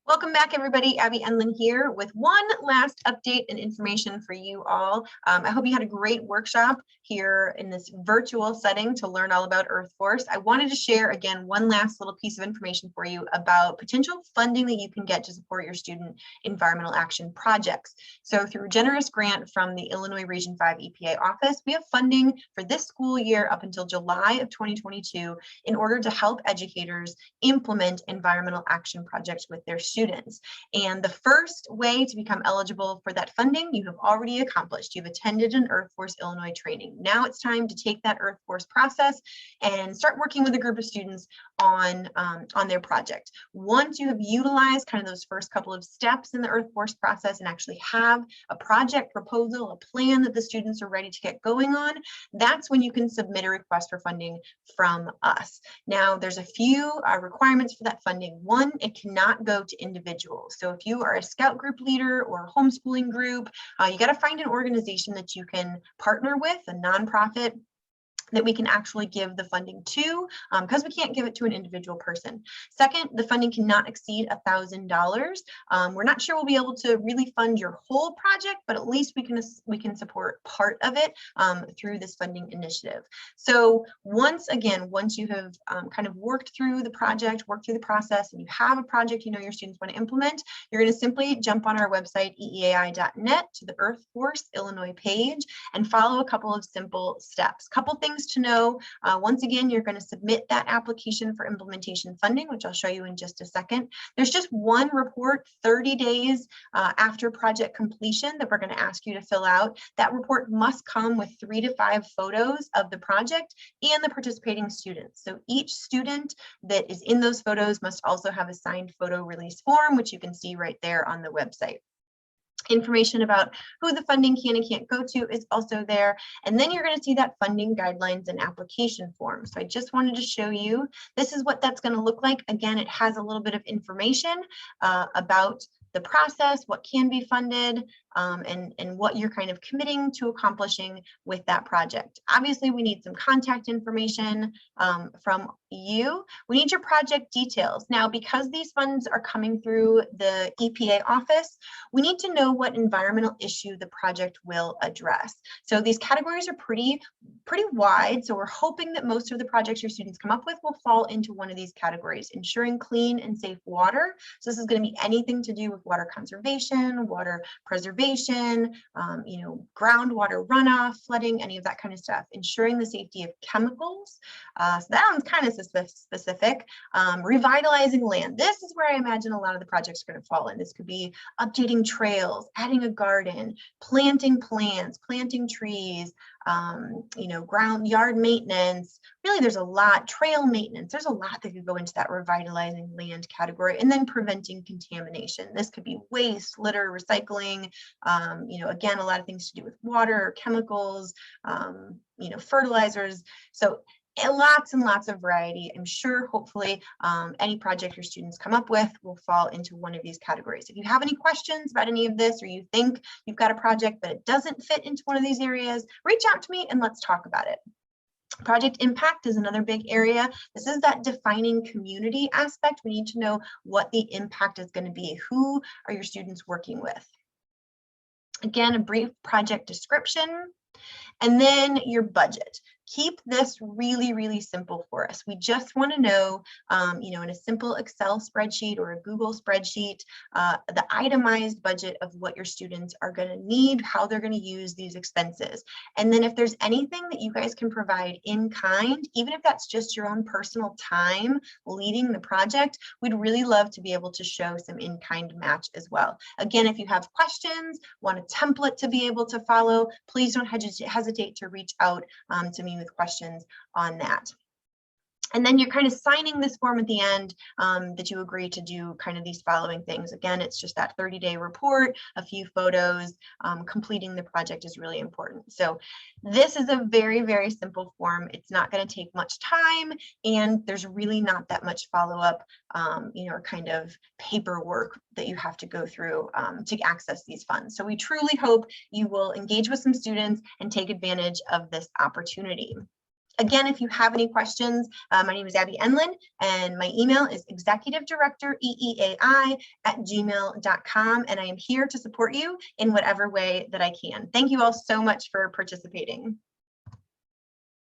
Welcome back, everybody. Abbie Enlund here with one last update and information for you all. I hope you had a great workshop here in this virtual setting to learn all about Earth Force. I wanted to share, again, one last little piece of information for you about potential funding that you can get to support your student environmental action projects. So through a generous grant from the Illinois Region 5 EPA office, we have funding for this school year up until July of 2022 in order to help educators implement environmental action projects with their students. And the first way to become eligible for that funding, you have already accomplished. You've attended an Earth Force Illinois training. Now it's time to take that Earth Force process and start working with a group of students on their project. Once you have utilized kind of those first couple of steps in the Earth Force process and actually have a project proposal, a plan that the students are ready to get going on, that's when you can submit a request for funding from us. Now, there's a few requirements for that funding. One, it cannot go to individuals. So if you are a scout group leader or a homeschooling group, you got to find an organization that you can partner with, a nonprofit that we can actually give the funding to, because we can't give it to an individual person. Second, the funding cannot exceed $1,000. We're not sure we'll be able to really fund your whole project, but at least we can support part of it through this funding initiative. So once you have kind of worked through the project, worked through the process, and you have a project you know your students want to implement, you're going to simply jump on our website, EEAI.net, to the Earth Force Illinois page and follow a couple of simple steps. Couple things to know. Once again, you're going to submit that application for implementation funding, which I'll show you in just a second. There's just one report 30 days after project completion that we're going to ask you to fill out. That report must come with 3 to 5 photos of the project and the participating students. So each student that is in those photos must also have a signed photo release form, which you can see right there on the website. Information about who the funding can and can't go to is also there. And then you're going to see that funding guidelines and application form. So I just wanted to show you, this is what that's going to look like. Again, it has a little bit of information about the process, what can be funded, and what you're kind of committing to accomplishing with that project. Obviously, we need some contact information from you. We need your project details. Now, because these funds are coming through the EPA office, we need to know what environmental issue the project will address. So these categories are pretty wide. So we're hoping that most of the projects your students come up with will fall into one of these categories: ensuring clean and safe water. So this is going to be anything to do with water conservation, water preservation, groundwater runoff, flooding, any of that kind of stuff. Ensuring the safety of chemicals. So that one's kind of specific. Revitalizing land. This is where I imagine a lot of the projects are going to fall in. This could be updating trails, adding a garden, planting plants, planting trees, ground yard maintenance. Really, there's a lot. Trail maintenance. There's a lot that could go into that revitalizing land category. And then preventing contamination. This could be waste, litter, recycling. Again, a lot of things to do with water, chemicals, fertilizers. So lots and lots of variety. I'm sure, hopefully, any project your students come up with will fall into one of these categories. If you have any questions about any of this, or you think you've got a project but it doesn't fit into one of these areas, reach out to me and let's talk about it. Project impact is another big area. This is that defining community aspect. We need to know what the impact is going to be. Who are your students working with? Again, a brief project description. And then your budget. Keep this really, really simple for us. We just want to know, in a simple Excel spreadsheet or a Google spreadsheet, the itemized budget of what your students are going to need, how they're going to use these expenses. And then if there's anything that you guys can provide in kind, even if that's just your own personal time leading the project, we'd really love to be able to show some in-kind match as well. Again, if you have questions, want a template to be able to follow, please don't hesitate to reach out to me with questions on that. And then you're kind of signing this form at the end that you agree to do kind of these following things. Again, it's just that 30-day report, a few photos. Completing the project is really important. So this is a very, very simple form. It's not going to take much time, and there's really not that much follow-up, kind of paperwork that you have to go through to access these funds. So we truly hope you will engage with some students and take advantage of this opportunity. Again, if you have any questions, my name is Abbie Enlund, and my email is executivedirectoreeai@gmail.com, and I am here to support you in whatever way that I can. Thank you all so much for participating.